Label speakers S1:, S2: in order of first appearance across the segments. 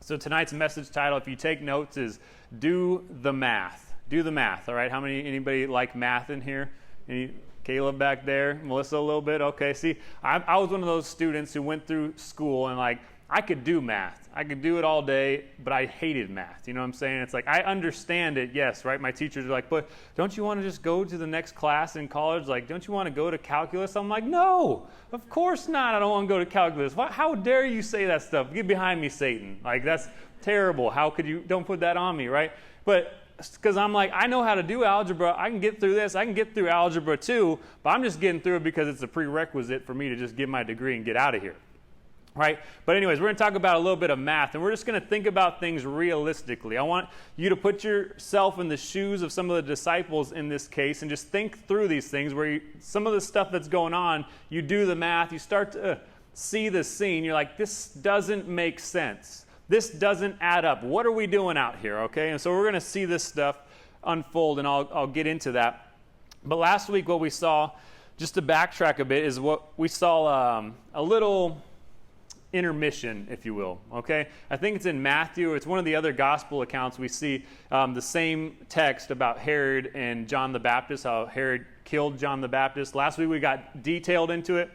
S1: So tonight's message title, if you take notes, is Do the Math. Do the math, all right? Anybody like math in here? Caleb back there, Melissa a little bit? Okay, see, I was one of those students who went through school and I could do math. I could do it all day, but I hated math. You know what I'm saying? It's like, I understand it, yes, right? My teachers are like, but don't you want to just go to the next class in college? Like, don't you want to go to calculus? I'm like, no, of course not. I don't want to go to calculus. How dare you say that stuff? Get behind me, Satan. Like, that's terrible. How could you? Don't put that on me, right? But because I'm like, I know how to do algebra. I can get through this. I can get through algebra too, but I'm just getting through it because it's a prerequisite for me to just get my degree and get out of here. Right? But anyways, we're going to talk about a little bit of math, and we're just going to think about things realistically. I want you to put yourself in the shoes of some of the disciples in this case and just think through these things where some of the stuff that's going on, you do the math, you start to see the scene, you're like, this doesn't make sense. This doesn't add up. What are we doing out here, okay? And so we're going to see this stuff unfold, and I'll get into that. But last week what we saw, just to backtrack a bit, is what we saw a little intermission, if you will, okay? I think it's in Matthew. It's one of the other gospel accounts. We see the same text about Herod and John the Baptist, how Herod killed John the Baptist. Last week we got detailed into it,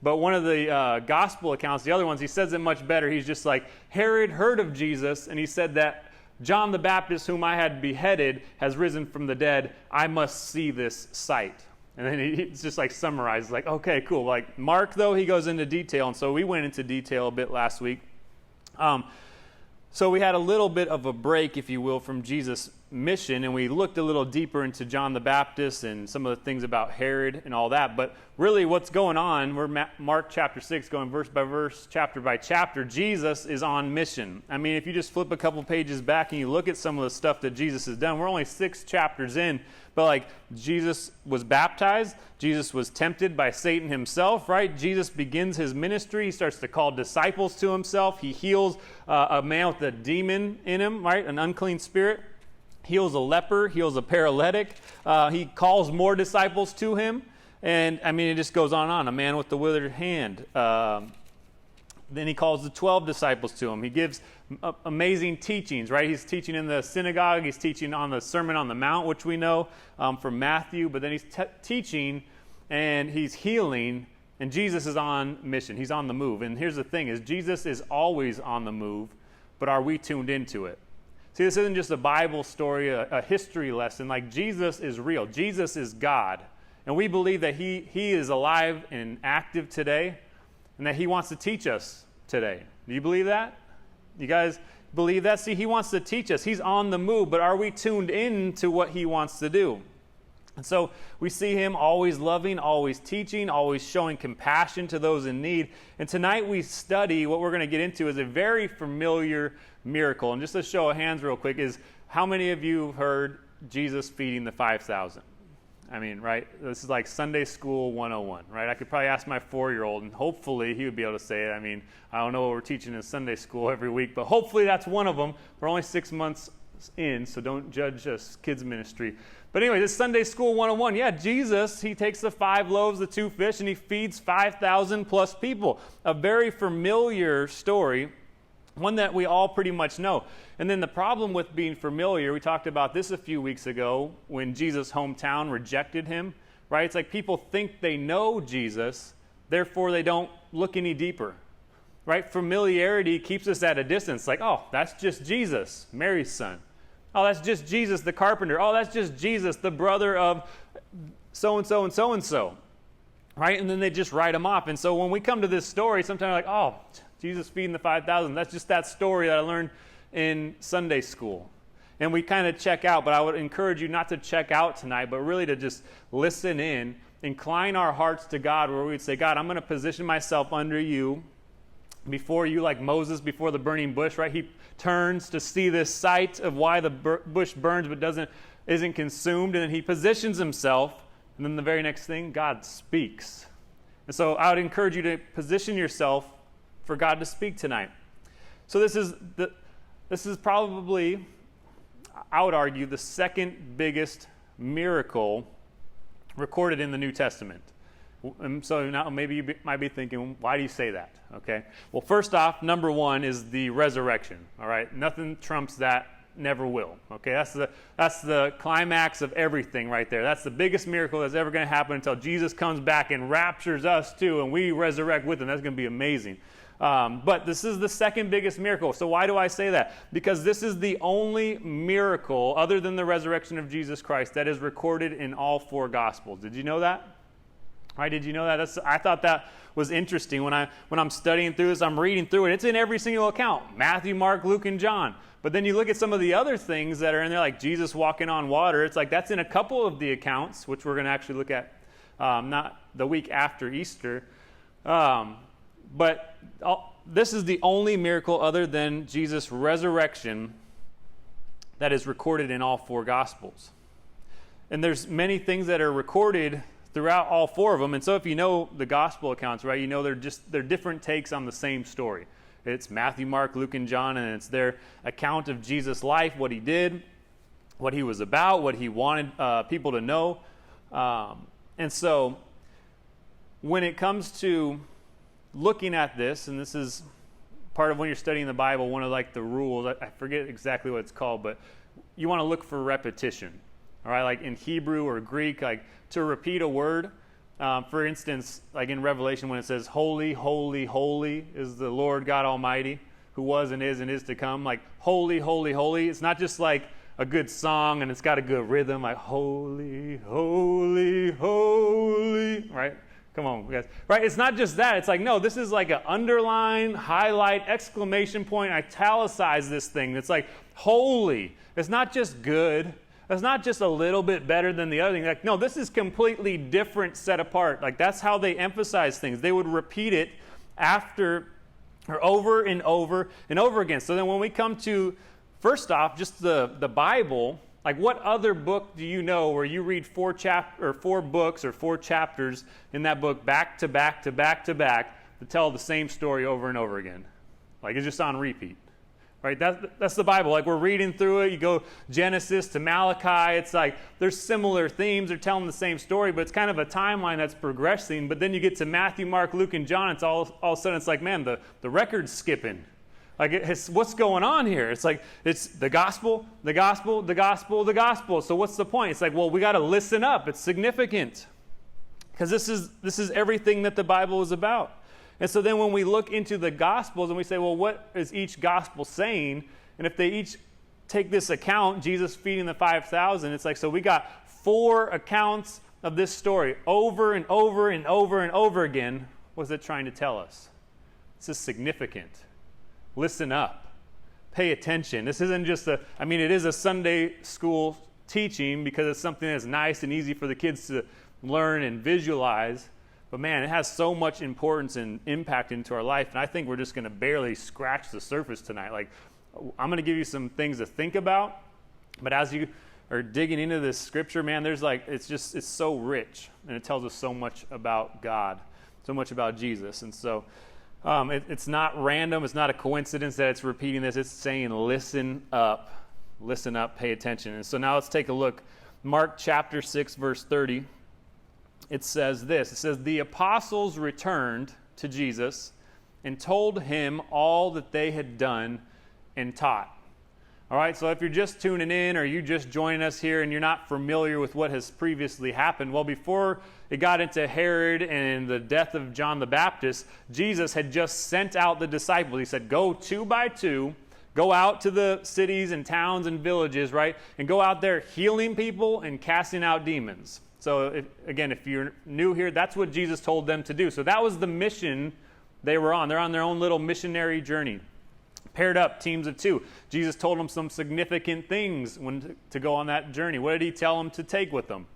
S1: but one of the gospel accounts, the other ones, he says it much better. He's just like, Herod heard of Jesus, and he said that John the Baptist, whom I had beheaded, has risen from the dead. I must see this sight. And then it's just like summarized, like, okay, cool. Like Mark, though, he goes into detail. And so we went into detail a bit last week. So we had a little bit of a break, if you will, from Jesus' mission. And we looked a little deeper into John the Baptist and some of the things about Herod and all that. But really what's going on, we're Mark chapter 6, going verse by verse, chapter by chapter. Jesus is on mission. I mean, if you just flip a couple pages back and you look at some of the stuff that Jesus has done, we're only 6 chapters in. But like, Jesus was baptized, Jesus was tempted by Satan himself, right? Jesus begins his ministry, he starts to call disciples to himself, he heals a man with a demon in him, right? An unclean spirit, heals a leper, heals a paralytic, he calls more disciples to him, and I mean, it just goes on and on. A man with the withered hand, then he calls the 12 disciples to him. He gives amazing teachings, right? He's teaching in the synagogue. He's teaching on the Sermon on the Mount, which we know from Matthew. But then he's teaching and he's healing, and Jesus is on mission. He's on the move. And here's the thing is Jesus is always on the move, but are we tuned into it? See, this isn't just a Bible story, a history lesson. Like, Jesus is real. Jesus is God. And we believe that he is alive and active today, and that he wants to teach us today. Do you believe that? You guys believe that? See, he wants to teach us. He's on the move, but are we tuned in to what he wants to do? And so we see him always loving, always teaching, always showing compassion to those in need. And tonight we study, what we're going to get into is a very familiar miracle. And just a show of hands real quick is, how many of you have heard Jesus feeding the 5,000? I mean, right? This is like Sunday School 101, right? I could probably ask my 4-year-old, and hopefully he would be able to say it. I mean, I don't know what we're teaching in Sunday school every week, but hopefully that's one of them. We're only 6 months in, so don't judge us kids ministry. But anyway, this Sunday School 101, yeah, Jesus, he takes the 5 loaves, the 2 fish, and he feeds 5,000 plus people. A very familiar story, one that we all pretty much know. And then the problem with being familiar, we talked about this a few weeks ago when Jesus' hometown rejected him, right? It's like people think they know Jesus, therefore they don't look any deeper, right? Familiarity keeps us at a distance. Like, oh, that's just Jesus, Mary's son. Oh, that's just Jesus, the carpenter. Oh, that's just Jesus, the brother of so-and-so and so-and-so, right? And then they just write him off. And so when we come to this story, sometimes we're like, oh, Jesus feeding the 5,000. That's just that story that I learned in Sunday school. And we kind of check out, but I would encourage you not to check out tonight, but really to just listen in, incline our hearts to God, where we'd say, God, I'm going to position myself under you, before you, like Moses before the burning bush, right? He turns to see this sight of why the bush burns but isn't consumed, and then he positions himself, and then the very next thing, God speaks. And so I would encourage you to position yourself for God to speak tonight. So this is probably, I would argue, the second biggest miracle recorded in the New Testament. And so now maybe you might be thinking, why do you say that? Okay. Well, first off, number one is the resurrection. All right. Nothing trumps that. Never will. Okay. That's the climax of everything right there. That's the biggest miracle that's ever going to happen until Jesus comes back and raptures us too, and we resurrect with him. That's going to be amazing. But this is the second biggest miracle. So why do I say that? Because this is the only miracle other than the resurrection of Jesus Christ that is recorded in all four Gospels. Did you know that? Right, did you know that? I thought that was interesting. When I'm studying through this, I'm reading through it. It's in every single account. Matthew, Mark, Luke, and John. But then you look at some of the other things that are in there, like Jesus walking on water. It's like that's in a couple of the accounts, which we're going to actually look at not the week after Easter. But this is the only miracle other than Jesus' resurrection that is recorded in all four Gospels. And there's many things that are recorded throughout all four of them. And so if you know the gospel accounts, right, you know they're different takes on the same story. It's Matthew, Mark, Luke, and John, and it's their account of Jesus' life, what he did, what he was about, what he wanted people to know. And so when it comes to looking at this, and this is part of when you're studying the Bible, one of like the rules, I forget exactly what it's called, but you want to look for repetition. All right, like in Hebrew or Greek, like to repeat a word. For instance, like in Revelation when it says, holy, holy, holy is the Lord God Almighty, who was and is to come. Like holy, holy, holy. It's not just like a good song and it's got a good rhythm, like holy, holy, holy, right? Come on, guys. Right? It's not just that. It's like, no, this is like an underline, highlight, exclamation point, italicize this thing. It's like holy. It's not just good. It's not just a little bit better than the other thing. Like, no, this is completely different, set apart. Like, that's how they emphasize things. They would repeat it after or over and over and over again. So then when we come to, first off, just the Bible, like what other book do you know where you read four books or four chapters in that book back to back to back to back to tell the same story over and over again? Like, it's just on repeat. Right, that's the Bible. Like we're reading through it. You go Genesis to Malachi. It's like there's similar themes. They're telling the same story, but it's kind of a timeline that's progressing. But then you get to Matthew, Mark, Luke, and John. It's all of a sudden it's like, man, the record's skipping. Like what's going on here? It's like it's the gospel, the gospel, the gospel, the gospel. So what's the point? It's like, well, we got to listen up. It's significant because this is everything that the Bible is about. And so then when we look into the Gospels and we say, well, what is each Gospel saying? And if they each take this account, Jesus feeding the 5,000, it's like, so we got four accounts of this story over and over and over and over again. What's it trying to tell us? This is significant. Listen up. Pay attention. This isn't just it is a Sunday school teaching because it's something that's nice and easy for the kids to learn and visualize. But man, it has so much importance and impact into our life. And I think we're just going to barely scratch the surface tonight. Like, I'm going to give you some things to think about. But as you are digging into this scripture, man, it's so rich. And it tells us so much about God, so much about Jesus. And so it's not random. It's not a coincidence that it's repeating this. It's saying, listen up, pay attention. And so now let's take a look. Mark chapter 6, verse 30. It says this. It says, the apostles returned to Jesus and told him all that they had done and taught. All right, so if you're just tuning in or you just joining us here and you're not familiar with what has previously happened, well, before it got into Herod and the death of John the Baptist, Jesus had just sent out the disciples. He said, go 2 by 2, go out to the cities and towns and villages, right, and go out there healing people and casting out demons. So, if you're new here, that's what Jesus told them to do. So that was the mission they were on. They're on their own little missionary journey. Paired up, teams of 2. Jesus told them some significant things to go on that journey. What did he tell them to take with them?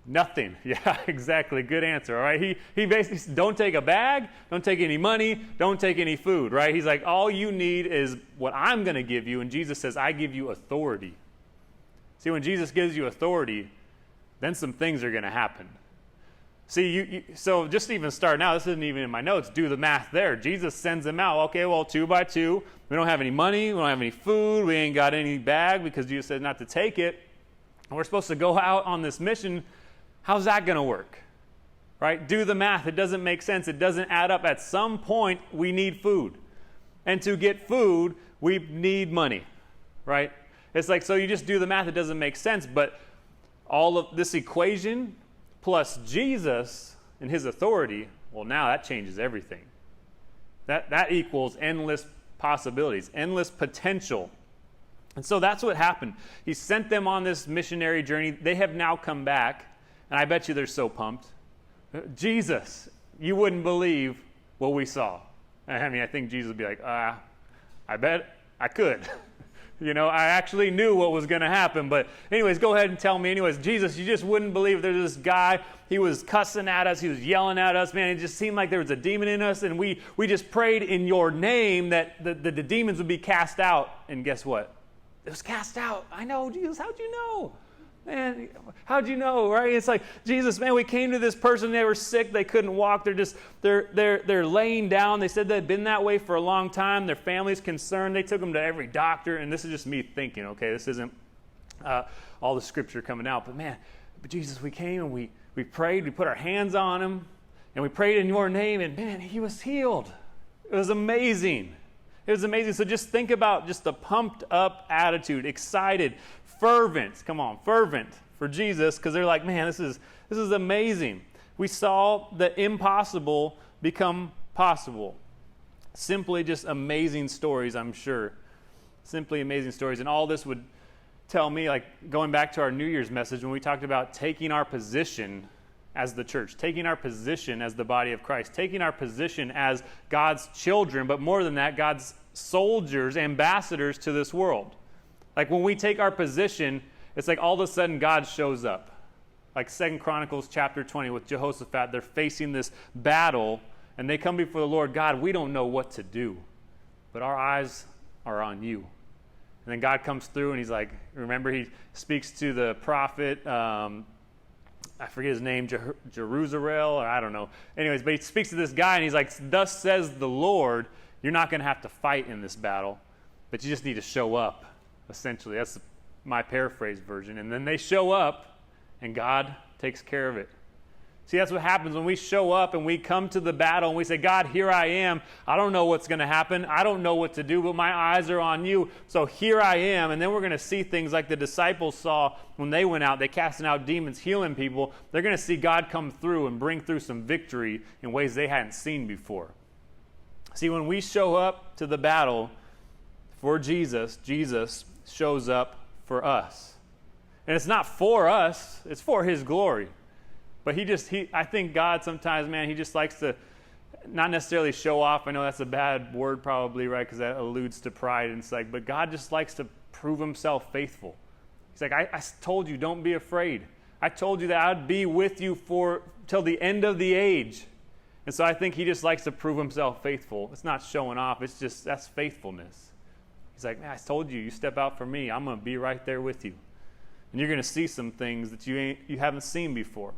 S1: Nothing. Yeah, exactly. Good answer. All right. He basically said, don't take a bag, don't take any money, don't take any food. Right. He's like, all you need is what I'm going to give you. And Jesus says, I give you authority. See, when Jesus gives you authority, then some things are going to happen. See, so just to even start now, this isn't even in my notes, do the math there. Jesus sends them out. Okay, well, 2 by 2. We don't have any money. We don't have any food. We ain't got any bag because Jesus said not to take it. And we're supposed to go out on this mission. How's that going to work? right? Do the math. It doesn't make sense. It doesn't add up. At some point, we need food. And to get food, we need money, right? It's like, so you just do the math. It doesn't make sense. But all of this equation plus Jesus and his authority, well, now that changes everything. That equals endless possibilities, endless potential. And so that's what happened. He sent them on this missionary journey. They have now come back, and I bet you they're so pumped. Jesus, you wouldn't believe what we saw. I mean, I think Jesus would be like, I bet I could. I actually knew what was going to happen. But anyways, go ahead and tell me. Anyways, Jesus, you just wouldn't believe there's this guy. He was cussing at us. He was yelling at us. Man, it just seemed like there was a demon in us. And we just prayed in your name that the demons would be cast out. And guess what? It was cast out. I know, Jesus, how'd you know? Man, how'd you know, right? It's like, Jesus, man, we came to this person, they were sick, they couldn't walk, they're laying down. They said they'd been that way for a long time. Their family's concerned. They took them to every doctor, and this is just me thinking, okay, this isn't all the scripture coming out, but man, Jesus, we came and we prayed, we put our hands on him, and we prayed in your name, and man, he was healed. It was amazing. It was amazing. So just think about just the pumped up attitude, excited, fervent for Jesus, because they're like, man, this is amazing. We saw the impossible become possible. Simply just amazing stories, I'm sure. Simply amazing stories. And all this would tell me, like going back to our New Year's message when we talked about taking our position as the church, taking our position as the body of Christ, taking our position as God's children, but more than that, God's soldiers, ambassadors to this world. Like when we take our position, it's like all of a sudden God shows up. Like 2 Chronicles chapter 20 with Jehoshaphat, they're facing this battle and they come before the Lord. God, we don't know what to do, but our eyes are on you. And then God comes through and he's like, remember he speaks to the prophet, I forget his name, Jerusalem, or I don't know. Anyways, but he speaks to this guy and he's like, thus says the Lord, you're not going to have to fight in this battle, but you just need to show up, essentially. That's my paraphrase version. And then they show up and God takes care of it. See, that's what happens when we show up and we come to the battle and we say, God, here I am. I don't know what's going to happen. I don't know what to do, but my eyes are on you. So here I am. And then we're going to see things like the disciples saw when they went out. They casting out demons, healing people. They're going to see God come through and bring through some victory in ways they hadn't seen before. See, when we show up to the battle for Jesus, Jesus shows up for us. And it's not for us. It's for his glory. But I think God sometimes, man, he just likes to not necessarily show off. I know that's a bad word probably, right? Because that alludes to pride. And it's like, but God just likes to prove himself faithful. He's like, I told you, don't be afraid. I told you that I'd be with you till the end of the age. And so I think he just likes to prove himself faithful. It's not showing off. It's just, that's faithfulness. He's like, man, I told you, you step out for me. I'm going to be right there with you. And you're going to see some things that you haven't seen before.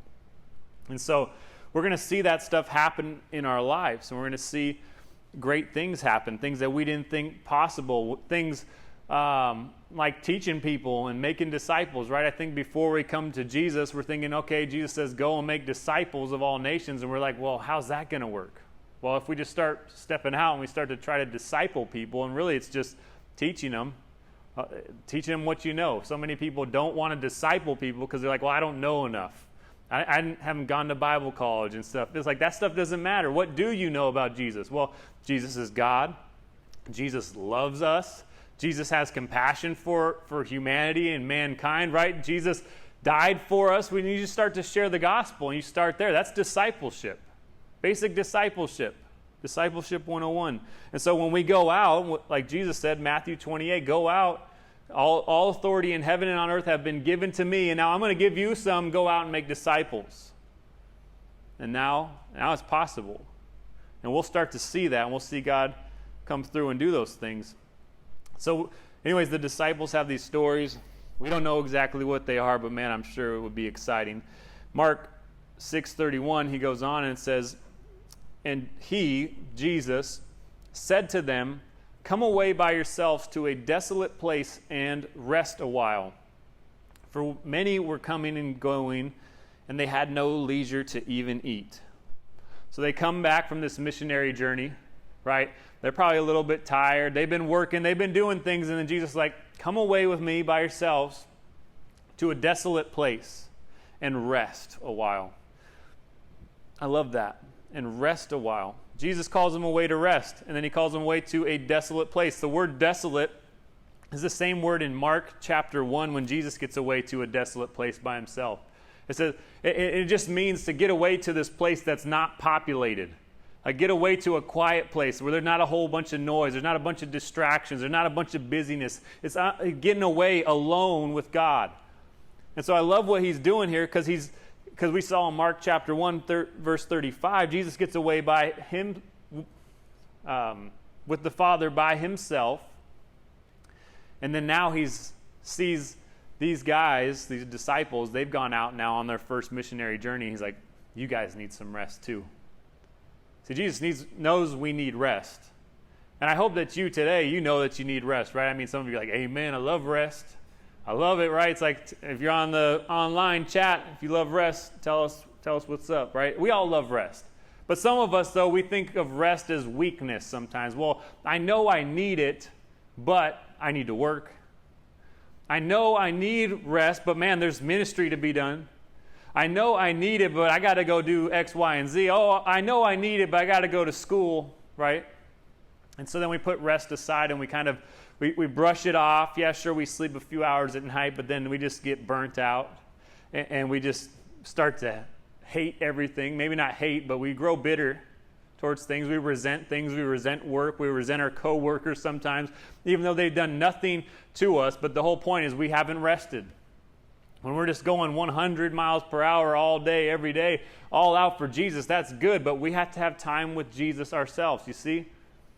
S1: And so we're going to see that stuff happen in our lives. And we're going to see great things happen, things that we didn't think possible, things like teaching people and making disciples, right? I think before we come to Jesus, we're thinking, okay, Jesus says, go and make disciples of all nations. And we're like, well, how's that going to work? Well, if we just start stepping out and we start to try to disciple people, and really it's just teaching them what you know. So many people don't want to disciple people because they're like, well, I don't know enough. I haven't gone to Bible college and stuff. It's like that stuff doesn't matter. What do you know about Jesus? Well, Jesus is God. Jesus loves us. Jesus has compassion for humanity and mankind, right? Jesus died for us. When you just start to share the gospel and you start there, that's discipleship. Basic discipleship. Discipleship 101. And so when we go out, like Jesus said, Matthew 28, go out. All authority in heaven and on earth have been given to me, and now I'm going to give you some. Go out and make disciples. And now it's possible. And we'll start to see that, and we'll see God come through and do those things. So anyways, the disciples have these stories. We don't know exactly what they are, but man, I'm sure it would be exciting. Mark 6:31, he goes on and says, and he, Jesus, said to them, come away by yourselves to a desolate place and rest a while. For many were coming and going, and they had no leisure to even eat. So they come back from this missionary journey, right? They're probably a little bit tired. They've been working. They've been doing things. And then Jesus is like, come away with me by yourselves to a desolate place and rest a while. I love that. And rest a while. Jesus calls them away to rest. And then he calls them away to a desolate place. The word desolate is the same word in Mark chapter 1 when Jesus gets away to a desolate place by himself. It says it just means to get away to this place that's not populated. Like get away to a quiet place where there's not a whole bunch of noise, there's not a bunch of distractions, there's not a bunch of busyness. It's getting away alone with God. And so I love what he's doing here because we saw in Mark chapter 1, verse 35, Jesus gets away by him with the Father by himself. And then now he sees these guys, these disciples, they've gone out now on their first missionary journey. He's like, you guys need some rest too. See, Jesus knows we need rest. And I hope that you today, you know that you need rest, right? I mean, some of you are like, amen, I love rest. I love it, right? It's like if you're on the online chat, if you love rest, tell us what's up, right? We all love rest. But some of us, though, we think of rest as weakness sometimes. Well, I know I need it, but I need to work. I know I need rest, but man, there's ministry to be done. I know I need it, but I got to go do X, Y, and Z. Oh, I know I need it, but I got to go to school, right? And so then we put rest aside and we brush it off. Yeah, sure, we sleep a few hours at night, but then we just get burnt out and we just start to hate everything. Maybe not hate, but we grow bitter towards things. We resent things. We resent work. We resent our coworkers sometimes, even though they've done nothing to us. But the whole point is we haven't rested. When we're just going 100 miles per hour all day, every day, all out for Jesus, that's good. But we have to have time with Jesus ourselves, you see?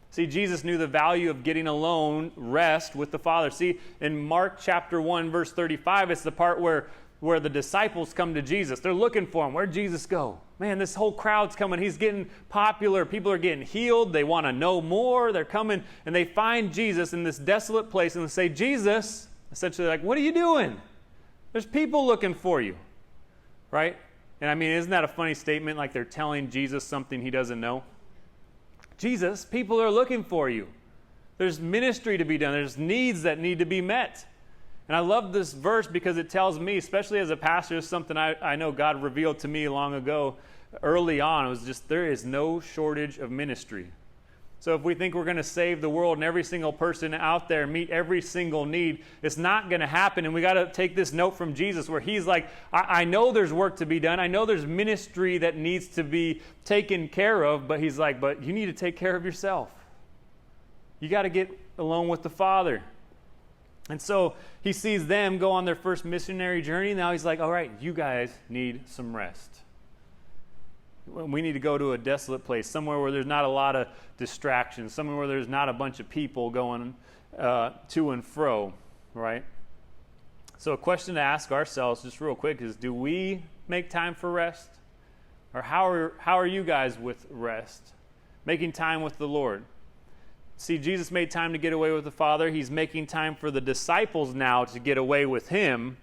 S1: See, Jesus knew the value of getting alone, rest with the Father. See, in Mark chapter 1, verse 35, it's the part where the disciples come to Jesus. They're looking for him. Where'd Jesus go? Man, this whole crowd's coming. He's getting popular. People are getting healed. They want to know more. They're coming, and they find Jesus in this desolate place, and they say, Jesus, essentially like, what are you doing? There's people looking for you, right? And I mean, isn't that a funny statement? Like they're telling Jesus something he doesn't know. Jesus, people are looking for you. There's ministry to be done. There's needs that need to be met. And I love this verse because it tells me, especially as a pastor, it's something I know God revealed to me long ago, early on. It was just, there is no shortage of ministry. So if we think we're going to save the world and every single person out there meet every single need, it's not going to happen. And we got to take this note from Jesus where he's like, I know there's work to be done. I know there's ministry that needs to be taken care of. But he's like, but you need to take care of yourself. You got to get alone with the Father. And so he sees them go on their first missionary journey. Now he's like, all right, you guys need some rest. We need to go to a desolate place, somewhere where there's not a lot of distractions, somewhere where there's not a bunch of people going to and fro, right? So a question to ask ourselves just real quick is, do we make time for rest? Or how are you guys with rest? Making time with the Lord. See, Jesus made time to get away with the Father. He's making time for the disciples now to get away with him.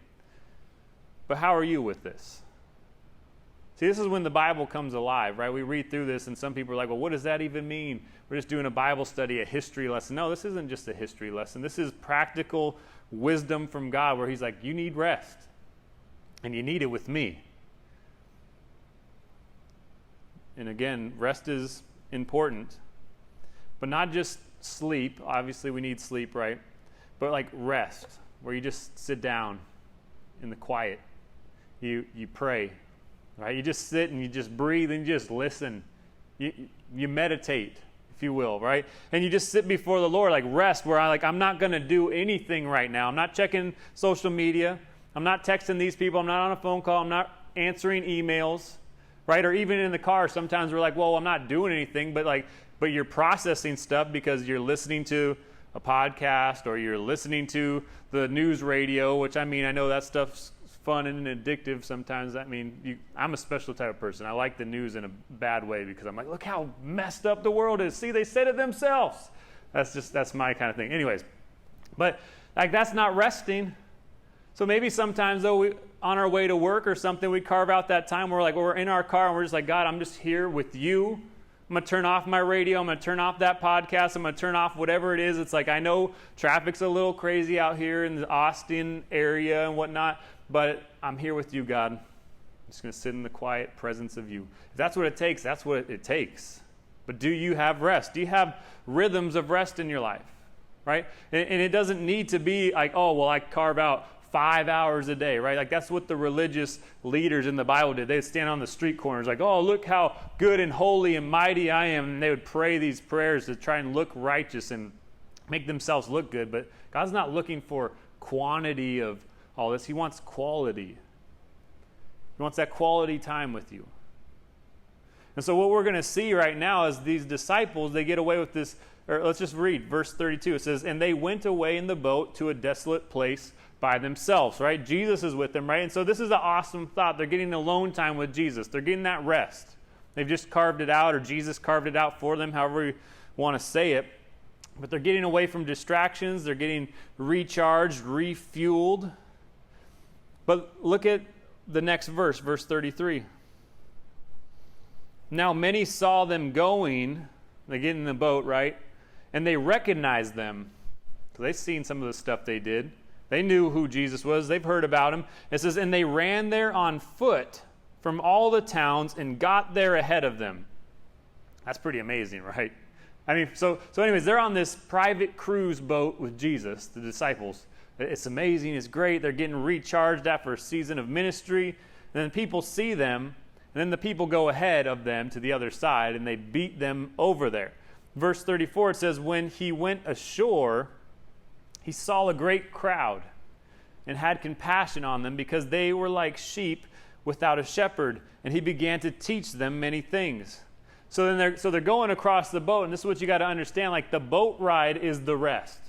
S1: But how are you with this? See, this is when the Bible comes alive, right? We read through this and some people are like, well, what does that even mean? We're just doing a Bible study, a history lesson. No, this isn't just a history lesson. This is practical wisdom from God where he's like, you need rest. And you need it with me. And again, rest is important. But not just sleep. Obviously, we need sleep, right? But like rest, where you just sit down in the quiet. You pray. Right? You just sit and you just breathe and you just listen. You meditate, if you will, right? And you just sit before the Lord, like rest, where I'm not going to do anything right now. I'm not checking social media. I'm not texting these people. I'm not on a phone call. I'm not answering emails, right? Or even in the car, sometimes we're like, well, I'm not doing anything, but you're processing stuff because you're listening to a podcast or you're listening to the news radio, which I know that stuff's fun and addictive sometimes. I'm a special type of person. I like the news in a bad way because I'm like, look how messed up the world is. See, they said it themselves. That's my kind of thing. Anyways, but that's not resting. So maybe sometimes, though, on our way to work or something, we carve out that time where we're in our car and we're just like, God, I'm just here with you. I'm going to turn off my radio. I'm going to turn off that podcast. I'm going to turn off whatever it is. It's like, I know traffic's a little crazy out here in the Austin area and whatnot, but I'm here with you, God. I'm just going to sit in the quiet presence of you. If that's what it takes, that's what it takes. But do you have rest? Do you have rhythms of rest in your life? Right? And it doesn't need to be like, oh, well, I carve out 5 hours a day, right? Like that's what the religious leaders in the Bible did. They'd stand on the street corners like, oh, look how good and holy and mighty I am. And they would pray these prayers to try and look righteous and make themselves look good. But God's not looking for quantity of all this. He wants quality. He wants that quality time with you. And so what we're going to see right now is these disciples, they get away with this. Or let's just read verse 32. It says, and they went away in the boat to a desolate place by themselves, right? Jesus is with them, right? And so this is an awesome thought. They're getting alone time with Jesus. They're getting that rest. They've just carved it out, or Jesus carved it out for them, however you want to say it. But they're getting away from distractions. They're getting recharged, refueled. But look at the next verse, verse 33. Now many saw them going. They get in the boat, right? And they recognized them. So they've seen some of the stuff they did. They knew who Jesus was. They've heard about him. It says, and they ran there on foot from all the towns and got there ahead of them. That's pretty amazing, right? I mean, so anyways, they're on this private cruise boat with Jesus, the disciples. It's amazing. It's great. They're getting recharged after a season of ministry. And then people see them, and then the people go ahead of them to the other side, and they beat them over there. Verse 34, it says, when he went ashore, he saw a great crowd and had compassion on them because they were like sheep without a shepherd, and he began to teach them many things. So they're going across the boat, and this is what you got to understand, like the boat ride is the rest,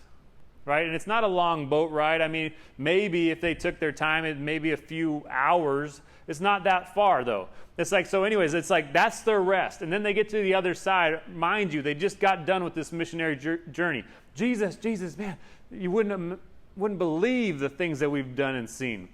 S1: right? And it's not a long boat ride. I mean, maybe if they took their time, it may be a few hours. It's not that far, though. It's like, so anyways, it's like that's their rest. And then they get to the other side. Mind you, they just got done with this missionary journey. Jesus, man, you wouldn't believe the things that we've done and seen.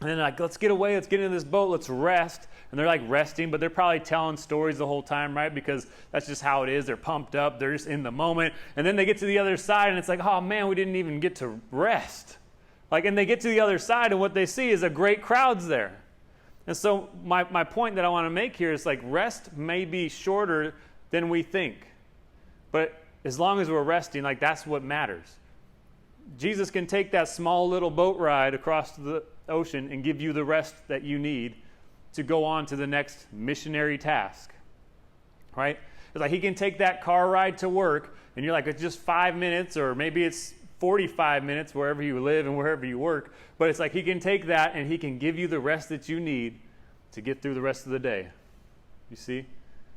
S1: And then like, let's get away, let's get into this boat, let's rest. And they're like resting, but they're probably telling stories the whole time, right? Because that's just how it is. They're pumped up, they're just in the moment. And then they get to the other side, and it's like, oh man, we didn't even get to rest. Like, and they get to the other side, and what they see is a great crowd's there. And so my point that I want to make here is like rest may be shorter than we think. But as long as we're resting, like that's what matters. Jesus can take that small little boat ride across the ocean and give you the rest that you need to go on to the next missionary task, right? It's like he can take that car ride to work, and you're like, it's just 5 minutes, or maybe it's 45 minutes wherever you live and wherever you work, but it's like he can take that and he can give you the rest that you need to get through the rest of the day. You see?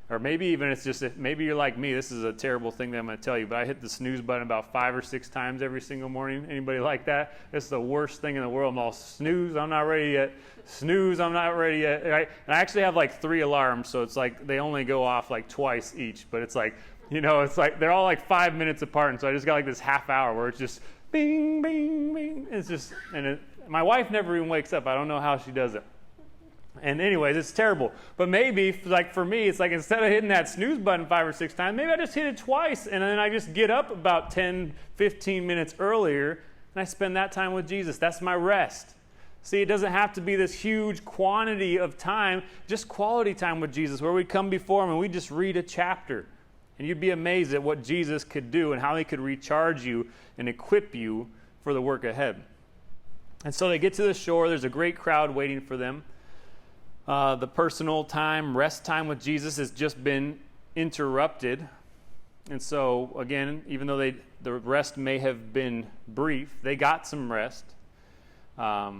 S1: Or maybe even it's just, maybe you're like me, this is a terrible thing that I'm going to tell you, but I hit the snooze button about 5 or 6 times every single morning. Anybody like that? It's the worst thing in the world. I'm all snooze, I'm not ready yet. Snooze, I'm not ready yet. Right? And I actually have like 3 alarms, so it's like they only go off like twice each, but it's like, you know, it's like they're all like 5 minutes apart, and so I just got like this half hour where it's just bing, bing, bing. It's just, my wife never even wakes up. I don't know how she does it. And anyways, it's terrible. But maybe, like for me, it's like instead of hitting that snooze button 5 or 6 times, maybe I just hit it twice, and then I just get up about 10, 15 minutes earlier, and I spend that time with Jesus. That's my rest. See, it doesn't have to be this huge quantity of time, just quality time with Jesus, where we come before him and we just read a chapter. And you'd be amazed at what Jesus could do and how he could recharge you and equip you for the work ahead. And so they get to the shore. There's a great crowd waiting for them. The personal time, rest time with Jesus has just been interrupted. And so, again, even though the rest may have been brief, they got some rest. Let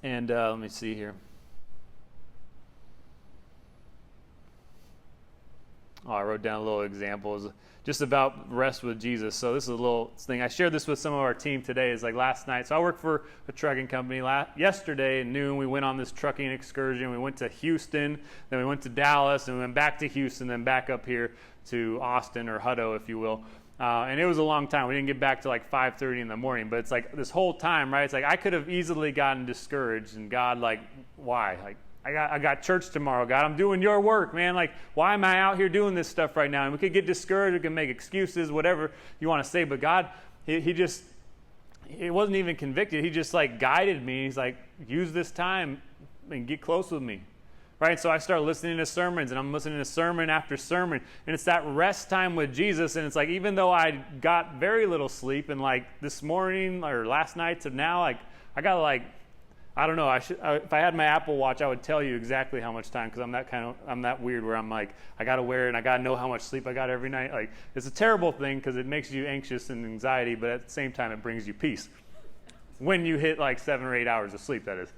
S1: me see here. I wrote down a little examples just about rest with Jesus. So this is a little thing. I shared this with some of our team today. It's like last night. So I work for a trucking company. Yesterday at noon, we went on this trucking excursion. We went to Houston, then we went to Dallas, and we went back to Houston, then back up here to Austin, or Hutto, if you will. And it was a long time. We didn't get back to like 5:30 in the morning. But it's like this whole time, right? It's like I could have easily gotten discouraged. And God, like, why? Like, I got church tomorrow, God. I'm doing your work, man. Like, why am I out here doing this stuff right now? And we could get discouraged. We can make excuses, whatever you want to say. But God, he just, he wasn't even convicted. He just like guided me. He's like, use this time and get close with me. Right? So I start listening to sermons, and I'm listening to sermon after sermon. And it's that rest time with Jesus. And it's like, even though I got very little sleep, and like this morning or last night to now, like I got like, I don't know. If I had my Apple Watch, I would tell you exactly how much time, because I'm that weird where I'm like, I got to wear it and I got to know how much sleep I got every night. Like, it's a terrible thing because it makes you anxious and anxiety, but at the same time, it brings you peace. When you hit like 7 or 8 hours of sleep, that is.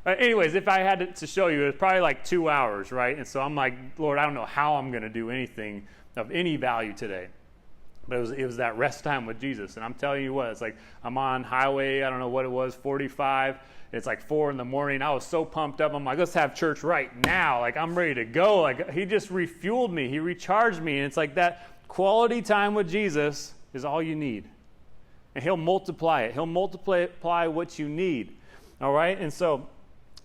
S1: Anyways, if I had to show you, it's probably like 2 hours, right? And so I'm like, Lord, I don't know how I'm going to do anything of any value today. But it was that rest time with Jesus. And I'm telling you what, it's like I'm on highway, I don't know what it was, 45. It's like 4 in the morning. I was so pumped up. I'm like, let's have church right now. Like, I'm ready to go. Like, he just refueled me. He recharged me. And it's like that quality time with Jesus is all you need. And he'll multiply it. He'll multiply what you need. All right? And so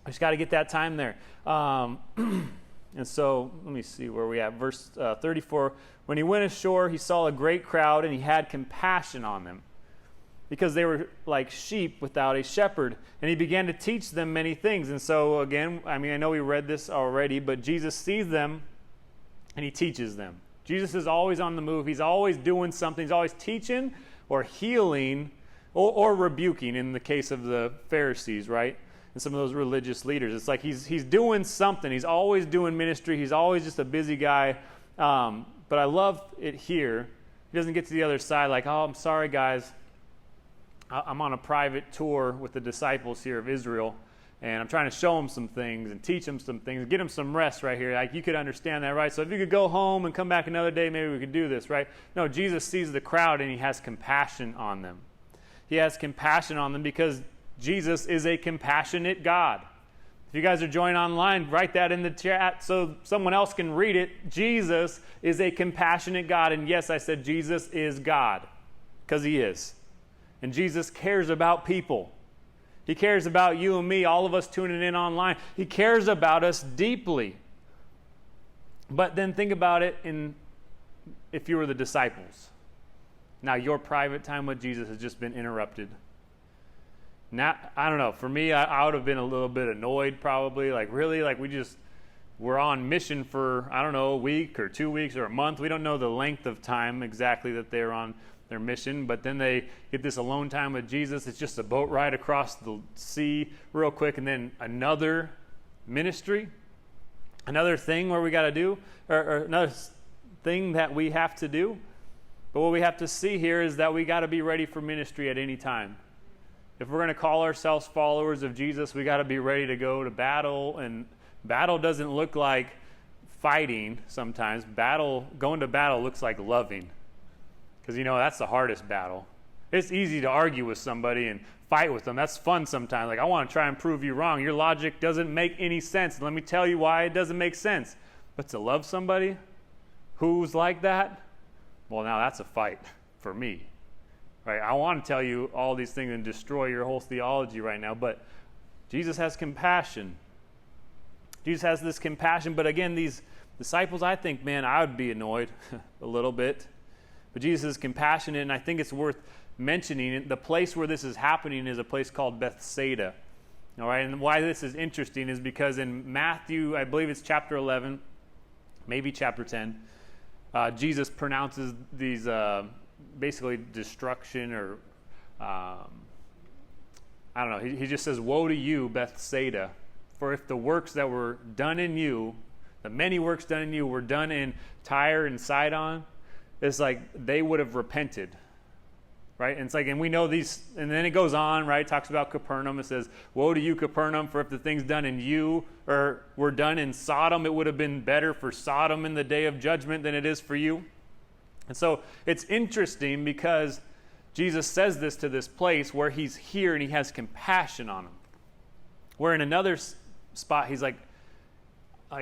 S1: I just got to get that time there. And so let me see where we at. Verse 34, when he went ashore, he saw a great crowd, and he had compassion on them, because they were like sheep without a shepherd. And he began to teach them many things. And so again, I mean, I know we read this already, but Jesus sees them, and he teaches them. Jesus is always on the move. He's always doing something. He's always teaching or healing or rebuking, in the case of the Pharisees, right? And some of those religious leaders. It's like he's doing something. He's always doing ministry. He's always just a busy guy. But I love it here. He doesn't get to the other side like, oh, I'm sorry, guys. I'm on a private tour with the disciples here of Israel, and I'm trying to show them some things and teach them some things, get them some rest right here. Like, you could understand that, right? So if you could go home and come back another day, maybe we could do this, right? No, Jesus sees the crowd, and he has compassion on them. He has compassion on them because Jesus is a compassionate God. If you guys are joining online, write that in the chat so someone else can read it. Jesus is a compassionate God. And yes, I said Jesus is God, because he is. And Jesus cares about people. He cares about you and me, all of us tuning in online. He cares about us deeply. But then think about it if you were the disciples. Now your private time with Jesus has just been interrupted. Now, I don't know. For me, I would have been a little bit annoyed probably. Like, really? Like, we're on mission for, I don't know, a week or 2 weeks or a month. We don't know the length of time exactly that they're on their mission. But then they get this alone time with Jesus. It's just a boat ride across the sea real quick. And then another ministry, another thing where we got to do, or another thing that we have to do. But what we have to see here is that we got to be ready for ministry at any time. If we're going to call ourselves followers of Jesus, we got to be ready to go to battle. And battle doesn't look like fighting sometimes. Going to battle looks like loving. Because, that's the hardest battle. It's easy to argue with somebody and fight with them. That's fun sometimes. Like, I want to try and prove you wrong. Your logic doesn't make any sense. Let me tell you why it doesn't make sense. But to love somebody who's like that, well, now that's a fight for me. Right? I want to tell you all these things and destroy your whole theology right now, but Jesus has compassion. Jesus has this compassion, but again, these disciples, I think, man, I would be annoyed a little bit. But Jesus is compassionate, and I think it's worth mentioning. The place where this is happening is a place called Bethsaida. All right, and why this is interesting is because in Matthew, I believe it's chapter 11, maybe chapter 10, Jesus pronounces these basically destruction or I don't know. He just says, woe to you, Bethsaida, for if the works that were done in you, the many works done in you were done in Tyre and Sidon, it's like they would have repented. Right? And it's like, and we know these, and then it goes on, right? It talks about Capernaum. It says, woe to you, Capernaum, for if the things done in you or were done in Sodom, it would have been better for Sodom in the day of judgment than it is for you. And so it's interesting because Jesus says this to this place where he's here and he has compassion on them. Where in another spot, he's like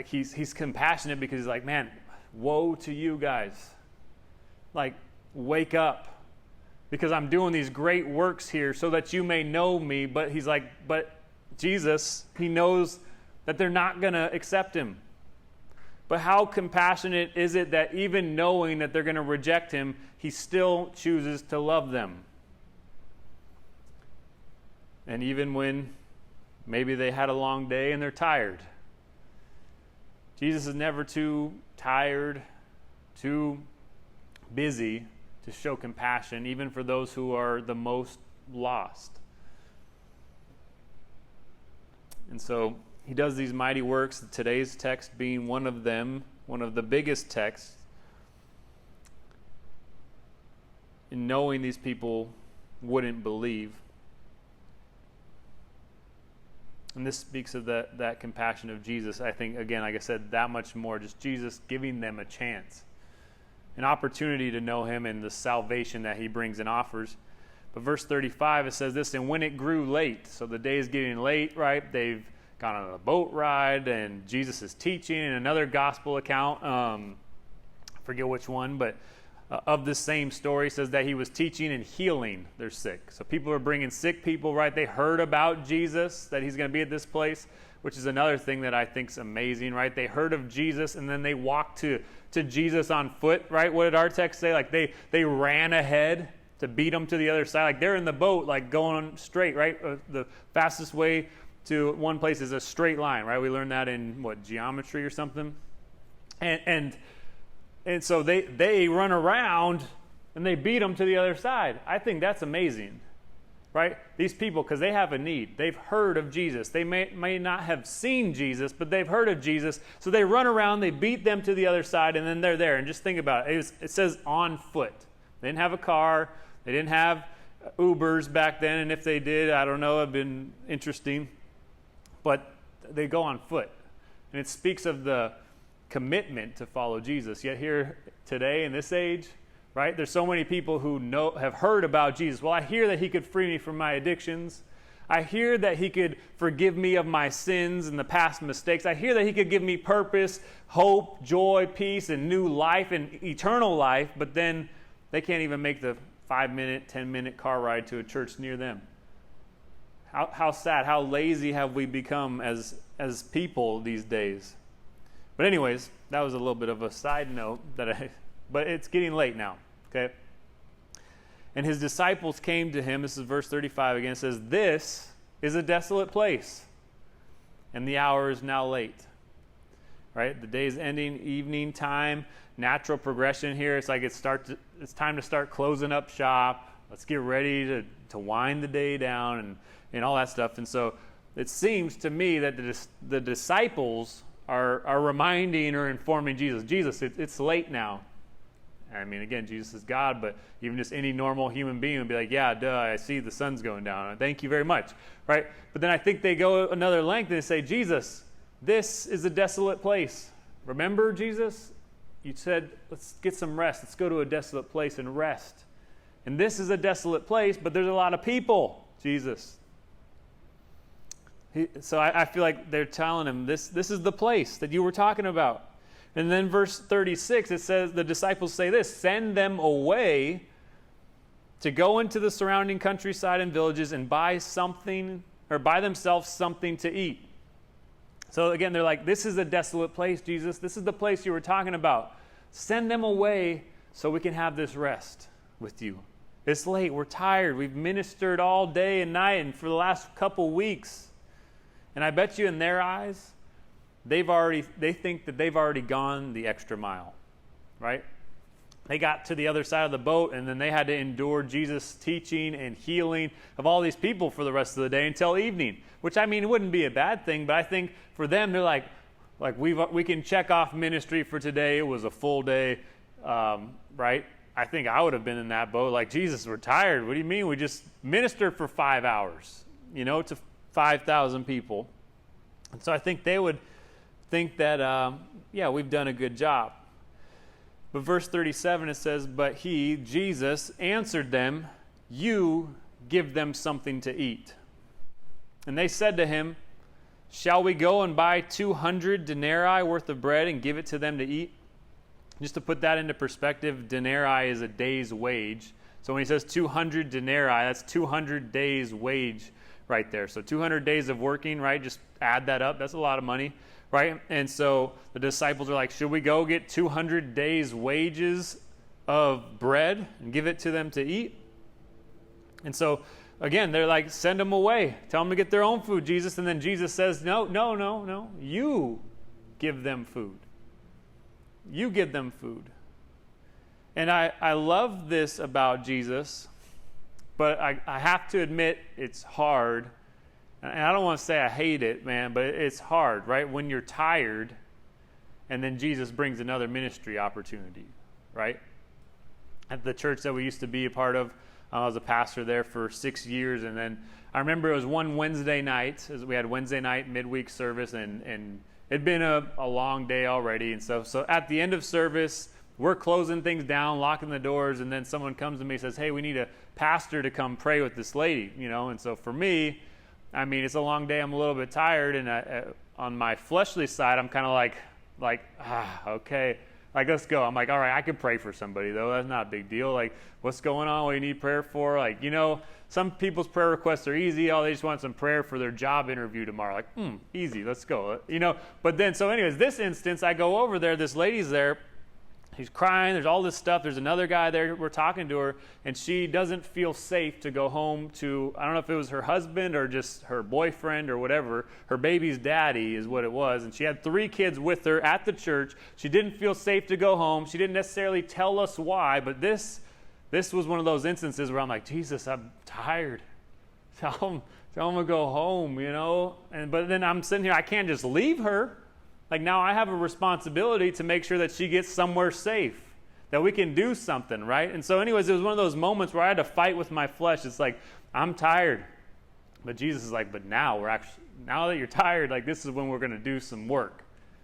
S1: he's compassionate because he's like, man, woe to you guys. Like, wake up, because I'm doing these great works here so that you may know me. But he's like, but Jesus, he knows that they're not going to accept him. But how compassionate is it that even knowing that they're going to reject him, he still chooses to love them? And even when maybe they had a long day and they're tired, Jesus is never too tired, too busy to show compassion, even for those who are the most lost. And so he does these mighty works, today's text being one of them, one of the biggest texts, in knowing these people wouldn't believe. And this speaks of that compassion of Jesus. I think, again, like I said, that much more, just Jesus giving them a chance, an opportunity to know him and the salvation that he brings and offers. But verse 35, it says this, and when it grew late, so the day is getting late, right? They've gone on a boat ride, and Jesus is teaching. In another gospel account, I forget which one, but of the same story, says that he was teaching and healing their sick. So people are bringing sick people, right? They heard about Jesus, that he's going to be at this place, which is another thing that I think is amazing, right? They heard of Jesus, and then they walked to Jesus on foot, right? What did our text say? Like they ran ahead to beat him to the other side. Like they're in the boat, like going straight, right? The fastest way to one place is a straight line, right? We learned that in, geometry or something? And so they run around and they beat them to the other side. I think that's amazing, right? These people, because they have a need. They've heard of Jesus. They may not have seen Jesus, but they've heard of Jesus. So they run around, they beat them to the other side, and then they're there. And just think about it. It says on foot. They didn't have a car. They didn't have Ubers back then. And if they did, I don't know, it'd been interesting. But they go on foot. And it speaks of the commitment to follow Jesus. Yet here today in this age, right, there's so many people who have heard about Jesus. Well, I hear that he could free me from my addictions. I hear that he could forgive me of my sins and the past mistakes. I hear that he could give me purpose, hope, joy, peace, and new life and eternal life, but then they can't even make the 5-minute, 10-minute car ride to a church near them. How sad, how lazy have we become as people these days? But anyways, that was a little bit of a side note, but it's getting late now, okay? And his disciples came to him, this is verse 35 again, it says, this is a desolate place, and the hour is now late, right? The day is ending, evening time, natural progression here. It's like it's time to start closing up shop. Let's get ready to wind the day down and all that stuff. And so it seems to me that the disciples are reminding or informing Jesus, it's late now. I mean, again, Jesus is God, but even just any normal human being would be like, yeah, duh, I see the sun's going down. Thank you very much, right? But then I think they go another length and they say, Jesus, this is a desolate place. Remember, Jesus? You said, let's get some rest. Let's go to a desolate place and rest. And this is a desolate place, but there's a lot of people, Jesus. So I feel like they're telling him, this is the place that you were talking about. And then verse 36, it says, the disciples say this, send them away to go into the surrounding countryside and villages and buy themselves something to eat. So again, they're like, this is a desolate place, Jesus. This is the place you were talking about. Send them away so we can have this rest with you. It's late. We're tired. We've ministered all day and night and for the last couple weeks. And I bet you in their eyes, they think that they've already gone the extra mile, right? They got to the other side of the boat, and then they had to endure Jesus' teaching and healing of all these people for the rest of the day until evening, which, I mean, it wouldn't be a bad thing, but I think for them, they're like we can check off ministry for today. It was a full day, right? I think I would have been in that boat like, Jesus, we're tired. What do you mean? We just ministered for 5 hours, to 5,000 people. And so I think they would think that, we've done a good job. But verse 37, it says, but he, Jesus, answered them, you give them something to eat. And they said to him, shall we go and buy 200 denarii worth of bread and give it to them to eat? Just to put that into perspective, denarii is a day's wage. So when he says 200 denarii, that's 200 days' wage right there. So 200 days of working, right? Just add that up. That's a lot of money, right? And so the disciples are like, should we go get 200 days' wages of bread and give it to them to eat? And so, again, they're like, send them away. Tell them to get their own food, Jesus. And then Jesus says, no. You give them food. You give them food. And I love this about Jesus, but I have to admit it's hard. And I don't want to say I hate it, man, but it's hard, right? When you're tired and then Jesus brings another ministry opportunity, right? At the church that we used to be a part of, I was a pastor there for 6 years, and then I remember it was one Wednesday night. We had Wednesday night midweek service, and it'd been a long day already. And so at the end of service, we're closing things down, locking the doors, and then someone comes to me and says, hey, we need a pastor to come pray with this lady, And so for me, I mean, it's a long day. I'm a little bit tired, and on my fleshly side, I'm kind of like, okay. Like, let's go. I'm like, all right, I can pray for somebody, though. That's not a big deal. Like, what's going on? What do you need prayer for? Like, some people's prayer requests are easy. Oh, they just want some prayer for their job interview tomorrow. Like, easy. Let's go. But then, so anyways, this instance, I go over there. This lady's there. She's crying. There's all this stuff. There's another guy there. We're talking to her, and she doesn't feel safe to go home to, I don't know if it was her husband or just her boyfriend or whatever. Her baby's daddy is what it was, and she had 3 kids with her at the church. She didn't feel safe to go home. She didn't necessarily tell us why, but this was one of those instances where I'm like, Jesus, I'm tired. Tell him to go home, But then I'm sitting here. I can't just leave her. Like, now I have a responsibility to make sure that she gets somewhere safe, that we can do something, right? And so anyways, it was one of those moments where I had to fight with my flesh. It's like, I'm tired. But Jesus is like, but now that you're tired, like, this is when we're going to do some work.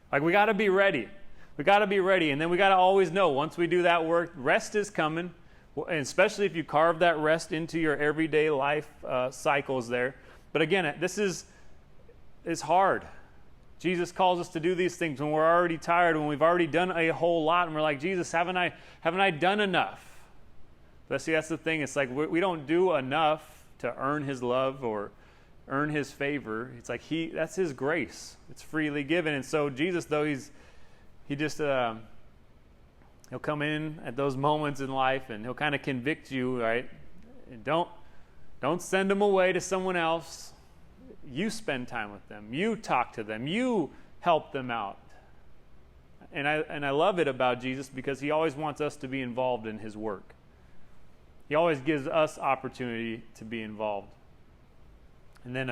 S1: Like, we got to be ready. We got to be ready. And then we got to always know, once we do that work, rest is coming. And especially if you carve that rest into your everyday life cycles there. But again, it's hard. Jesus calls us to do these things when we're already tired, when we've already done a whole lot, and we're like, Jesus, haven't I done enough? But see, that's the thing. It's like we don't do enough to earn his love or earn his favor. It's like that's his grace. It's freely given. And so Jesus, though, he'll come in at those moments in life, and he'll kind of convict you, right? And don't send them away to someone else. You spend time with them. You talk to them. You help them out. And I love it about Jesus because he always wants us to be involved in his work. He always gives us opportunity to be involved. And then,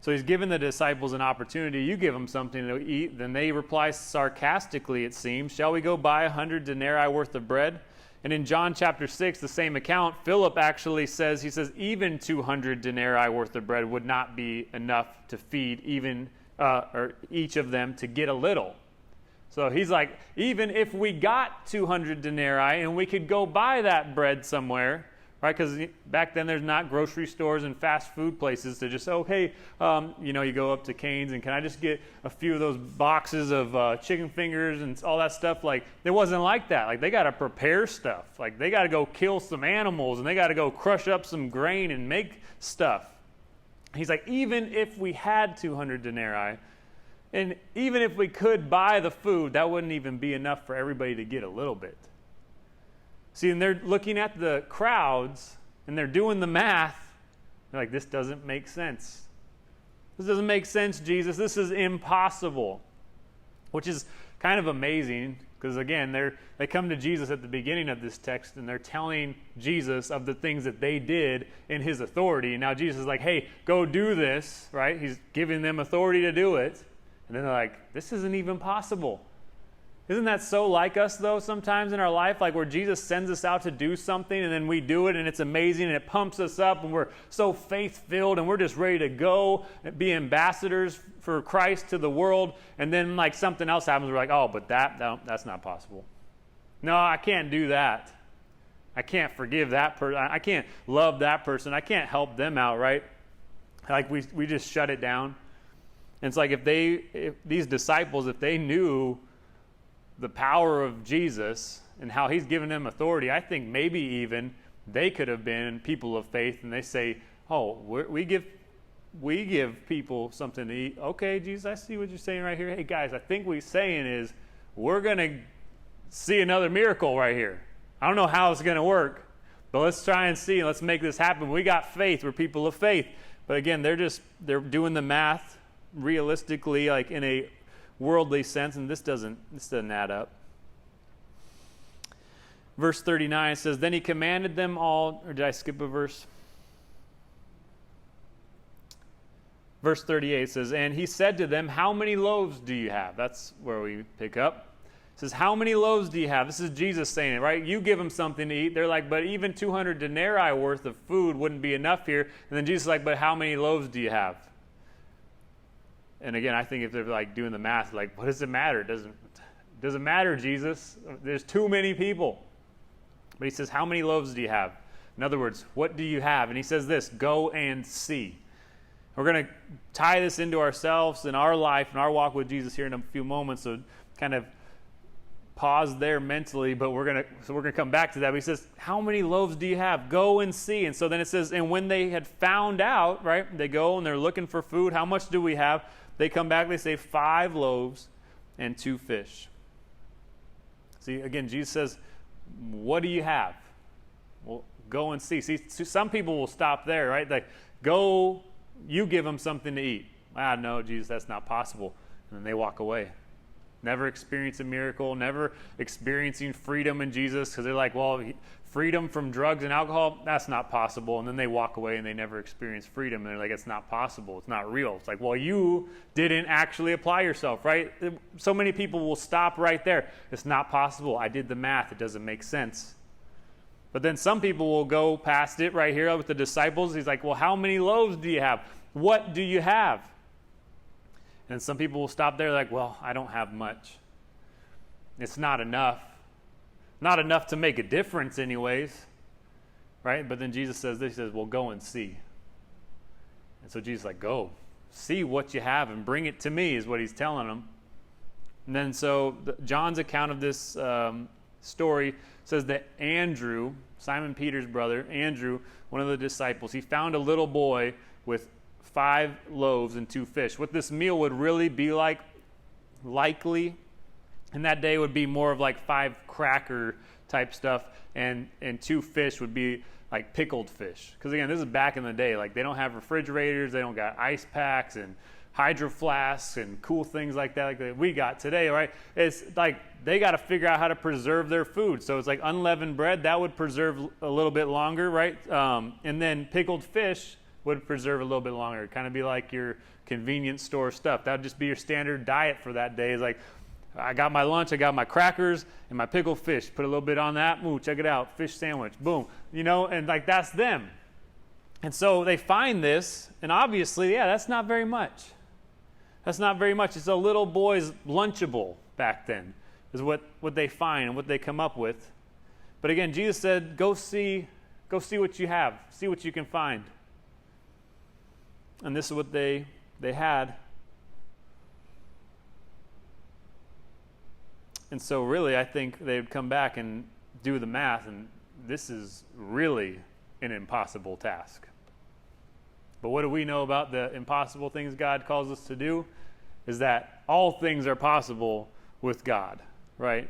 S1: so he's given the disciples an opportunity. You give them something to eat. Then they reply sarcastically, it seems, shall we go buy 100 denarii worth of bread? And in John chapter 6, the same account, Philip actually says, even 200 denarii worth of bread would not be enough to feed or each of them to get a little. So he's like, even if we got 200 denarii and we could go buy that bread somewhere, right? Because back then there's not grocery stores and fast food places to just, you go up to Cane's and can I just get a few of those boxes of chicken fingers and all that stuff? Like, it wasn't like that. Like, they got to prepare stuff. Like, they got to go kill some animals and they got to go crush up some grain and make stuff. He's like, even if we had 200 denarii, and even if we could buy the food, that wouldn't even be enough for everybody to get a little bit. See, and they're looking at the crowds, and they're doing the math. They're like, this doesn't make sense. This doesn't make sense, Jesus. This is impossible. Which is kind of amazing, because again, they come to Jesus at the beginning of this text, and they're telling Jesus of the things that they did in his authority. And now Jesus is like, hey, go do this, right? He's giving them authority to do it. And then they're like, this isn't even possible. Isn't that so like us, though, sometimes in our life, like where Jesus sends us out to do something and then we do it and it's amazing and it pumps us up and we're so faith-filled and we're just ready to go and be ambassadors for Christ to the world, and then like something else happens, we're like, oh, but that's not possible. No, I can't do that. I can't forgive that person. I can't love that person. I can't help them out, right? Like we just shut it down. And it's like if these disciples, if they knew the power of Jesus and how he's given them authority, I think maybe even they could have been people of faith, and they say, oh, we give people something to eat. Okay, Jesus, I see what you're saying right here. Hey, guys, I think what he's saying is we're going to see another miracle right here. I don't know how it's going to work, but let's try and see. Let's make this happen. We got faith. We're people of faith. But again, they're doing the math realistically, like in a worldly sense, and this doesn't add up. Verse 39 says, then he commanded them all, or did I skip a verse? Verse 38 says, and he said to them, how many loaves do you have? That's where we pick up. It says, how many loaves do you have? This is Jesus saying it, right? You give them something to eat. They're like, but even 200 denarii worth of food wouldn't be enough here. And then Jesus is like, but how many loaves do you have? And again, I think if they're like doing the math, like, what does it matter? It doesn't matter, Jesus. There's too many people. But he says, how many loaves do you have? In other words, what do you have? And he says this, go and see. We're going to tie this into ourselves and our life and our walk with Jesus here in a few moments. So kind of pause there mentally, but we're going to come back to that. But he says, how many loaves do you have? Go and see. And so then it says, and when they had found out, right, they go and they're looking for food. How much do we have? They come back, they say 5 loaves and 2 fish. See, again, Jesus says, what do you have? Well, go and see. See, some people will stop there, right? Like, go, you give them something to eat. No, Jesus, that's not possible. And then they walk away. Never experience a miracle, never experiencing freedom in Jesus, because they're like, well, freedom from drugs and alcohol, that's not possible. And then they walk away and they never experience freedom. And they're like, it's not possible. It's not real. It's like, well, you didn't actually apply yourself, right? So many people will stop right there. It's not possible. I did the math. It doesn't make sense. But then some people will go past it right here with the disciples. He's like, well, how many loaves do you have? What do you have? And some people will stop there like, well, I don't have much. It's not enough. Not enough to make a difference anyways. Right? But then Jesus says this, he says, well, go and see. And so Jesus is like, go, see what you have and bring it to me is what he's telling them. And then so John's account of this story says that Andrew, Simon Peter's brother, Andrew, one of the disciples, he found a little boy with 5 loaves and 2 fish. What this meal would really be like, likely, in that day would be more of like 5 cracker type stuff, and 2 fish would be like pickled fish. Because again, this is back in the day. Like, they don't have refrigerators, they don't got ice packs and hydro flasks and cool things like that we got today, right? It's like they got to figure out how to preserve their food. So it's like unleavened bread, that would preserve a little bit longer, right? And then pickled fish would preserve a little bit longer. It'd kind of be like your convenience store stuff. That would just be your standard diet for that day. It's like, I got my lunch, I got my crackers and my pickled fish. Put a little bit on that. Ooh, check it out. Fish sandwich. Boom. You know, and like that's them. And so they find this, and obviously, yeah, that's not very much. That's not very much. It's a little boy's Lunchable back then, is what they find and what they come up with. But again, Jesus said, go see what you have. See what you can find. And this is what they had. And so really, I think they would come back and do the math, and this is really an impossible task. But what do we know about the impossible things God calls us to do? Is that all things are possible with God, right?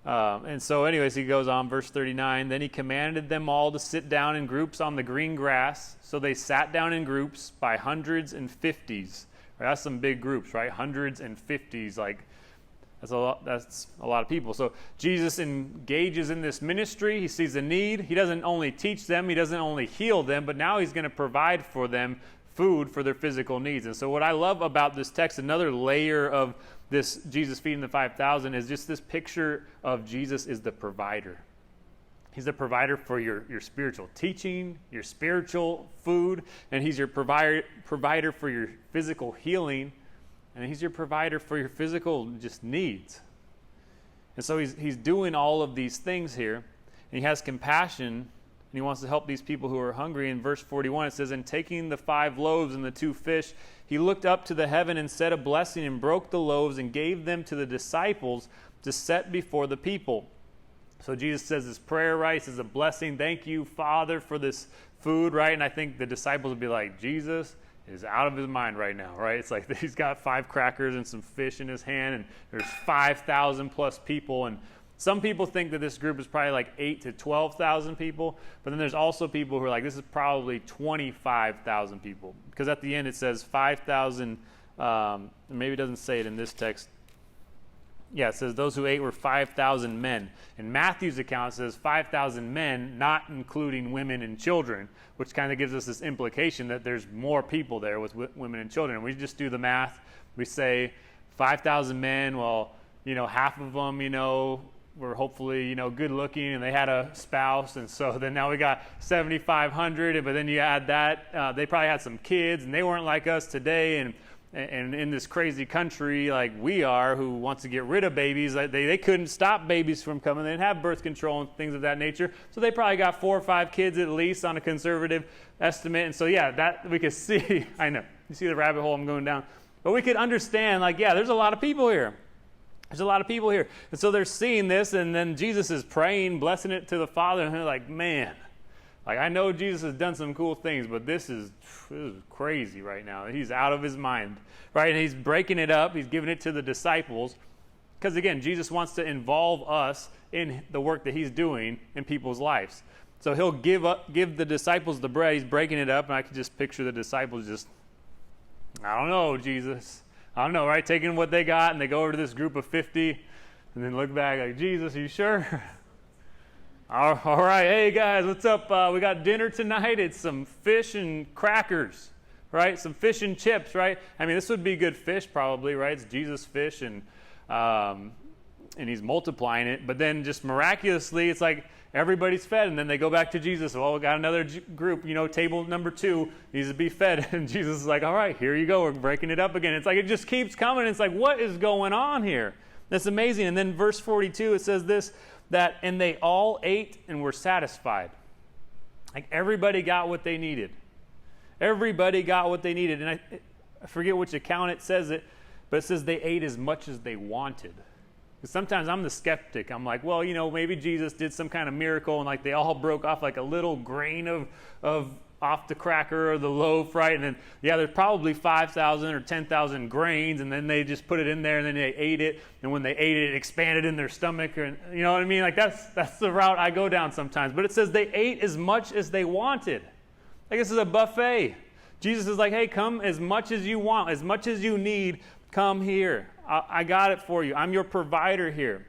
S1: And so anyways, he goes on, verse 39, then he commanded them all to sit down in groups on the green grass. So they sat down in groups by hundreds and fifties. Right? That's some big groups, right? Hundreds and fifties, like that's a lot of people. So Jesus engages in this ministry. He sees a need. He doesn't only teach them, he doesn't only heal them, but now he's going to provide for them food for their physical needs. And so what I love about this text, another layer of this Jesus feeding the 5,000, is just this picture of Jesus is the provider. He's the provider for your spiritual teaching, your spiritual food, and he's your provider for your physical healing, and he's your provider for your physical just needs. And so he's doing all of these things here, and he has compassion, and he wants to help these people who are hungry. In verse 41, it says, and taking the 5 loaves and the 2 fish, he looked up to the heaven and said a blessing and broke the loaves and gave them to the disciples, to set before the people. So Jesus says this prayer, right? This is a blessing. Thank you, Father, for this food, right? And I think the disciples would be like, Jesus is out of his mind right now, right? It's like he's got 5 crackers and some fish in his hand, and there's 5,000 plus people. And some people think that this group is probably like 8 to 12,000 people, but then there's also people who are like, this is probably 25,000 people. Because at the end it says 5,000, maybe it doesn't say it in this text. Yeah, it says those who ate were 5,000 men. In Matthew's account, it says 5,000 men, not including women and children, which kind of gives us this implication that there's more people there with women and children. And we just do the math. We say 5,000 men, well, half of them, were hopefully, good looking and they had a spouse. And so then now we got 7,500, but then you add that, they probably had some kids and they weren't like us today. And in this crazy country like we are, who wants to get rid of babies, they couldn't stop babies from coming. They didn't have birth control and things of that nature. So they probably got 4 or 5 kids at least on a conservative estimate. And so, yeah, that we could see. I know. You see the rabbit hole I'm going down. But we could understand, there's a lot of people here. There's a lot of people here. And so they're seeing this, and then Jesus is praying, blessing it to the Father, and they're like, man, I know Jesus has done some cool things, but this is crazy right now. He's out of his mind, right? And he's breaking it up. He's giving it to the disciples because, again, Jesus wants to involve us in the work that he's doing in people's lives. So he'll give the disciples the bread. He's breaking it up, and I can just picture the disciples just, I don't know, Jesus. I don't know, right? Taking what they got, and they go over to this group of 50 and then look back like, Jesus, are you sure? All right, hey guys, what's up? We got dinner tonight. It's some fish and crackers, right? Some fish and chips, right? I mean, this would be good fish probably, right? It's Jesus' fish, and he's multiplying it. But then just miraculously, it's like everybody's fed, and then they go back to Jesus. Well, we got another group, table number 2 needs to be fed. And Jesus is like, all right, here you go. We're breaking it up again. It's like it just keeps coming. It's like, what is going on here? That's amazing. And then verse 42, it says this, and they all ate and were satisfied. Like everybody got what they needed. Everybody got what they needed. And I forget which account it says it, but it says they ate as much as they wanted. Because sometimes I'm the skeptic. I'm like, well, maybe Jesus did some kind of miracle and they all broke off like a little grain of off the cracker or the loaf, right? And then, there's probably 5,000 or 10,000 grains, and then they just put it in there, and then they ate it, and when they ate it, it expanded in their stomach, or, you know what I mean? That's the route I go down sometimes. But it says they ate as much as they wanted. This is a buffet. Jesus is like, hey, come as much as you want, as much as you need, come here. I got it for you. I'm your provider here.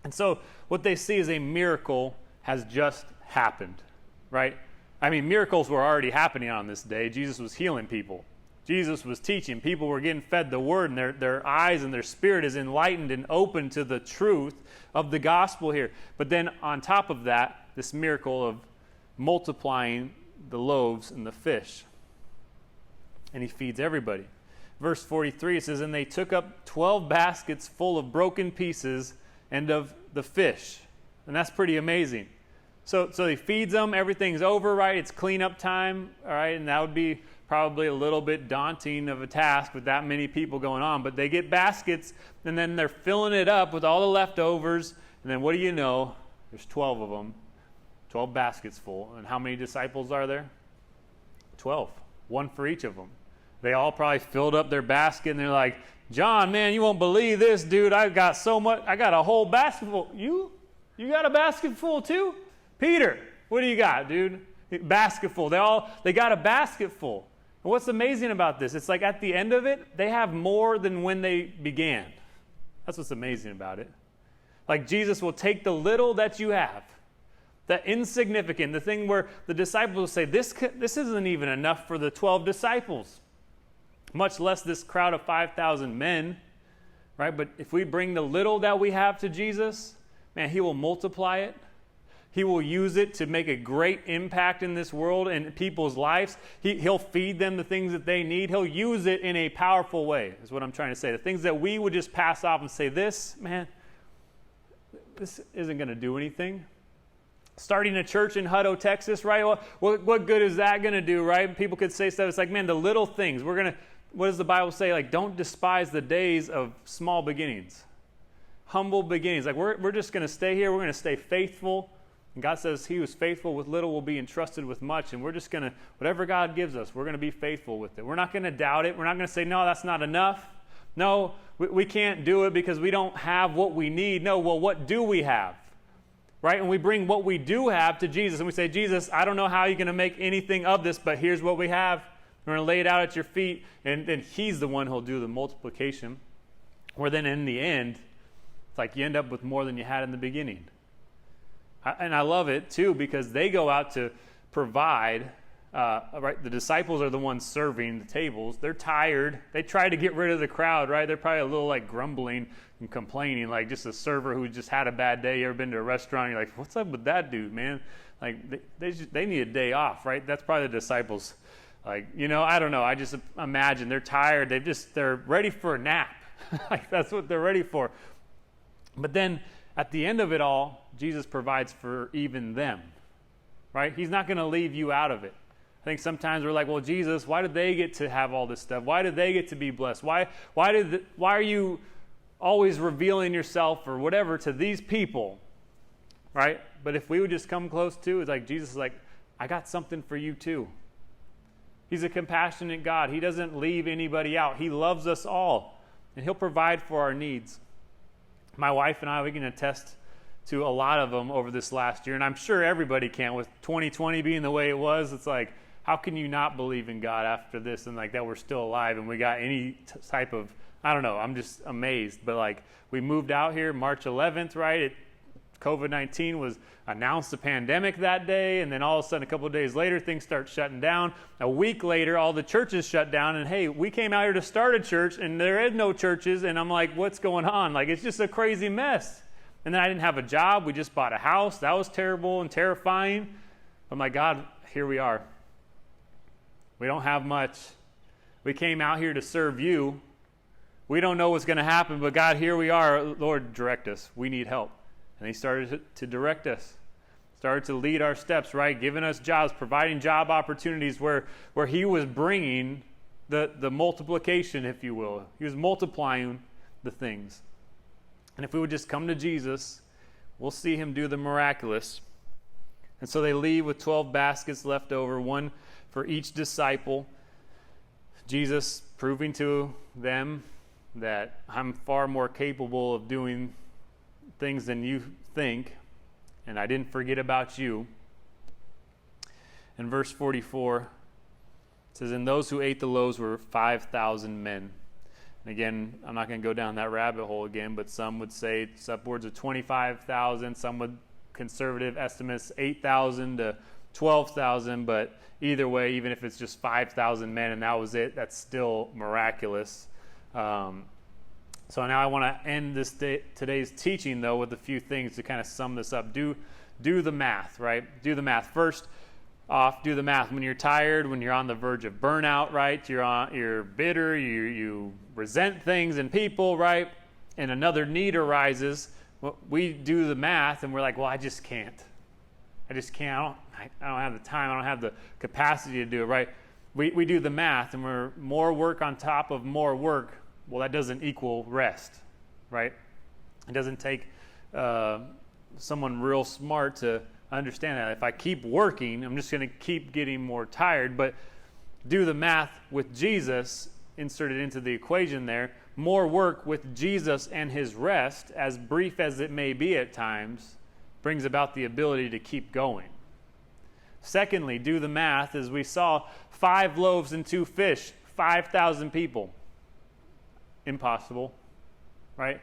S1: And so what they see is a miracle has just happened, right? I mean, miracles were already happening on this day. Jesus was healing people. Jesus was teaching. People were getting fed the word, and their eyes and their spirit is enlightened and open to the truth of the gospel here. But then on top of that, this miracle of multiplying the loaves and the fish. And he feeds everybody. Verse 43, it says, and they took up 12 baskets full of broken pieces and of the fish. And that's pretty amazing. So he feeds them, everything's over, right? It's cleanup time, all right? And that would be probably a little bit daunting of a task with that many people going on. But they get baskets, and then they're filling it up with all the leftovers. And then what do you know? There's 12 of them, 12 baskets full. And how many disciples are there? 12, one for each of them. They all probably filled up their basket, and they're like, John, man, you won't believe this, dude. I got so much. I got a whole basket full. You got a basket full too? Peter, what do you got, dude? Basket full. They got a basket full. And what's amazing about this? It's like at the end of it, they have more than when they began. That's what's amazing about it. Like Jesus will take the little that you have, that insignificant, the thing where the disciples will say, this isn't even enough for the 12 disciples, much less this crowd of 5,000 men, right? But if we bring the little that we have to Jesus, man, he will multiply it. He will use it to make a great impact in this world and people's lives. He'll feed them the things that they need. He'll use it in a powerful way, is what I'm trying to say. The things that we would just pass off and say, this isn't going to do anything. Starting a church in Hutto, Texas, right? Well, what good is that going to do, right? People could say stuff. It's like, man, the little things. What does the Bible say? Like, don't despise the days of small beginnings. humble beginnings. Like we're just going to stay here. We're going to stay faithful. And God says he who's faithful with little will be entrusted with much. And we're just going to, whatever God gives us, we're going to be faithful with it. We're not going to doubt it. We're not going to say, no, that's not enough. No, we can't do it because we don't have what we need. No, well, what do we have? Right? And we bring what we do have to Jesus. And we say, Jesus, I don't know how you're going to make anything of this, but here's what we have. We're going to lay it out at your feet. And then he's the one who'll do the multiplication. Where then in the end, it's like you end up with more than you had in the beginning. And I love it, too, because they go out to provide. Right? The disciples are the ones serving the tables. They're tired. They try to get rid of the crowd, right? They're probably a little like grumbling and complaining, like just a server who just had a bad day. You ever been to a restaurant? You're like, what's up with that dude, man? Like they need a day off, right? That's probably the disciples. Like, I don't know. I just imagine they're tired. They're ready for a nap. Like that's what they're ready for. But then at the end of it all, Jesus provides for even them, right? He's not going to leave you out of it. I think sometimes we're like, well, Jesus, why did they get to have all this stuff? Why did they get to be blessed? Why are you always revealing yourself or whatever to these people, right? But if we would just come close to, it's like Jesus is like, I got something for you too. He's a compassionate God. He doesn't leave anybody out. He loves us all, and he'll provide for our needs. My wife and I, we can attest to a lot of them over this last year, and I'm sure everybody can. With 2020 being the way it was, it's like, how can you not believe in God after this and like that we're still alive and we got any type of, I don't know, I'm just amazed. But like we moved out here March 11th, right? COVID-19 was announced a pandemic that day, and then all of a sudden a couple of days later things start shutting down. A week later all the churches shut down, and hey, we came out here to start a church and there is no churches, and I'm like, what's going on? Like it's just a crazy mess. And then I didn't have a job. We just bought a house. That was terrible and terrifying. I'm like, God, here we are. We don't have much. We came out here to serve you. We don't know what's going to happen, but God, here we are. Lord, direct us. We need help. And he started to direct us, started to lead our steps, right? Giving us jobs, providing job opportunities where he was bringing the multiplication, if you will. He was multiplying the things. And if we would just come to Jesus, we'll see him do the miraculous. And so they leave with 12 baskets left over, one for each disciple. Jesus proving to them that I'm far more capable of doing things than you think, and I didn't forget about you. In verse 44, it says, and those who ate the loaves were 5,000 men. And again, I'm not going to go down that rabbit hole again, but some would say it's upwards of 25,000. Some would, conservative estimates, 8,000 to 12,000. But either way, even if it's just 5,000 men and that was it, that's still miraculous. So now I want to end today's teaching, though, with a few things to kind of sum this up. Do the math, right? Do the math. First off, do the math. When you're tired, when you're on the verge of burnout, right? You're bitter, you resent things and people, right? And another need arises. We do the math, and we're like, well, I just can't. I don't have the time. I don't have the capacity to do it, right? We do the math, and we're more work on top of more work. Well, that doesn't equal rest, right? It doesn't take someone real smart to understand that. If I keep working, I'm just going to keep getting more tired. But do the math with Jesus inserted into the equation there. More work with Jesus and his rest, as brief as it may be at times, brings about the ability to keep going. Secondly, do the math. As we saw, 5 loaves and 2 fish, 5,000 people. Impossible, right?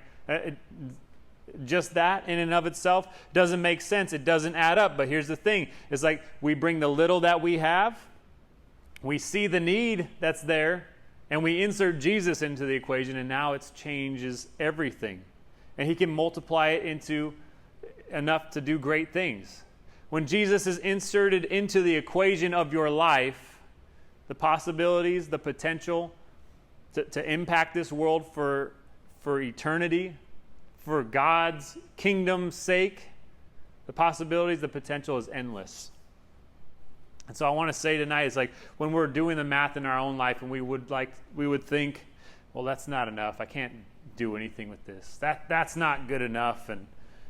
S1: Just that in and of itself doesn't make sense. It doesn't add up. But here's the thing. It's like we bring the little that we have, we see the need that's there, and we insert Jesus into the equation, and now it changes everything. And he can multiply it into enough to do great things. When Jesus is inserted into the equation of your life, the possibilities, the potential to impact this world for eternity, for God's kingdom's sake, the possibilities, the potential is endless. And so I want to say tonight, it's like when we're doing the math in our own life and we would think, well, that's not enough. I can't do anything with this. That's not good enough. And,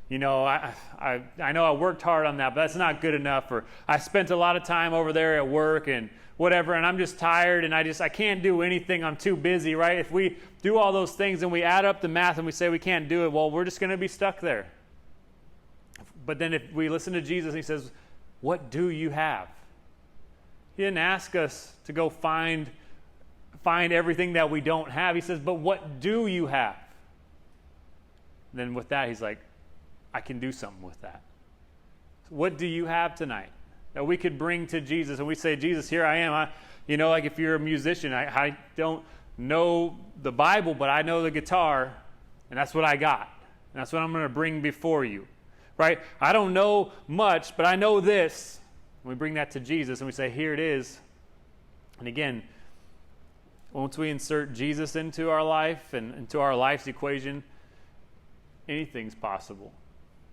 S1: you know, I know I worked hard on that, but that's not good enough. Or I spent a lot of time over there at work and whatever, and I'm just tired and I can't do anything. I'm too busy, right? If we do all those things and we add up the math and we say we can't do it, well, we're just going to be stuck there. But then if we listen to Jesus, he says, what do you have? He didn't ask us to go find everything that we don't have. He says, but what do you have? Then with that, he's like, I can do something with that. So what do you have tonight that we could bring to Jesus? And we say, Jesus, here I am. Like if you're a musician, I don't know the Bible, but I know the guitar, and that's what I got. And that's what I'm going to bring before you. Right? I don't know much, but I know this. And we bring that to Jesus and we say, here it is. And again, once we insert Jesus into our life and into our life's equation, anything's possible.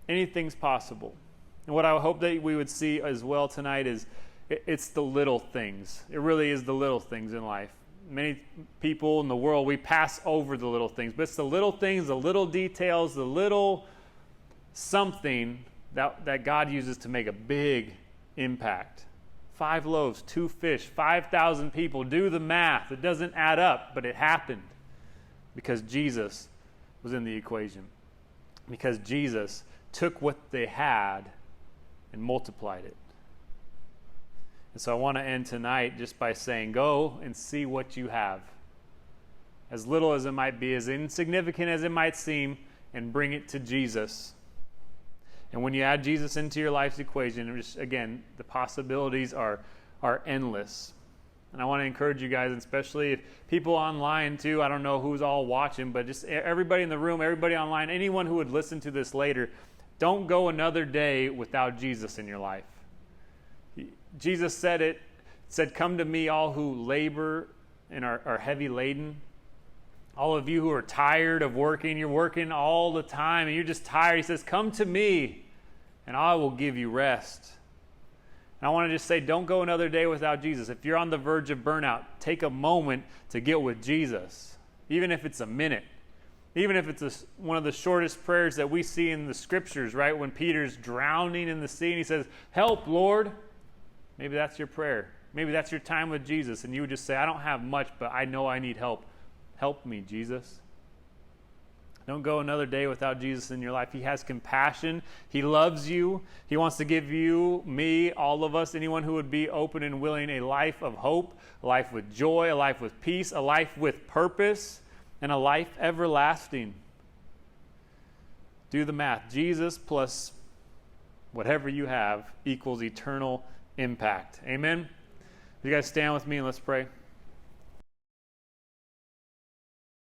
S1: Anything's possible. And what I hope that we would see as well tonight is it's the little things. It really is the little things in life. Many people in the world, we pass over the little things, but it's the little things, the little details, the little something that God uses to make a big impact. 5 loaves, 2 fish, 5,000 people. Do the math. It doesn't add up, but it happened because Jesus was in the equation. Because Jesus took what they had and multiplied it. And so I want to end tonight just by saying, go and see what you have. As little as it might be, as insignificant as it might seem, and bring it to Jesus. And when you add Jesus into your life's equation, again, the possibilities are endless. And I want to encourage you guys, especially if people online too, I don't know who's all watching, but just everybody in the room, everybody online, anyone who would listen to this later, don't go another day without Jesus in your life. Jesus said, come to me all who labor and are heavy laden. All of you who are tired of working, you're working all the time and you're just tired. He says, come to me and I will give you rest. And I want to just say, don't go another day without Jesus. If you're on the verge of burnout, take a moment to get with Jesus. Even if it's a minute. Even if it's one of the shortest prayers that we see in the scriptures, right? When Peter's drowning in the sea and he says, help, Lord. Maybe that's your prayer. Maybe that's your time with Jesus. And you would just say, I don't have much, but I know I need help. Help me, Jesus. Don't go another day without Jesus in your life. He has compassion. He loves you. He wants to give you, me, all of us, anyone who would be open and willing, a life of hope, a life with joy, a life with peace, a life with purpose, and a life everlasting. Do the math. Jesus plus whatever you have equals eternal impact. Amen? You guys stand with me and let's pray.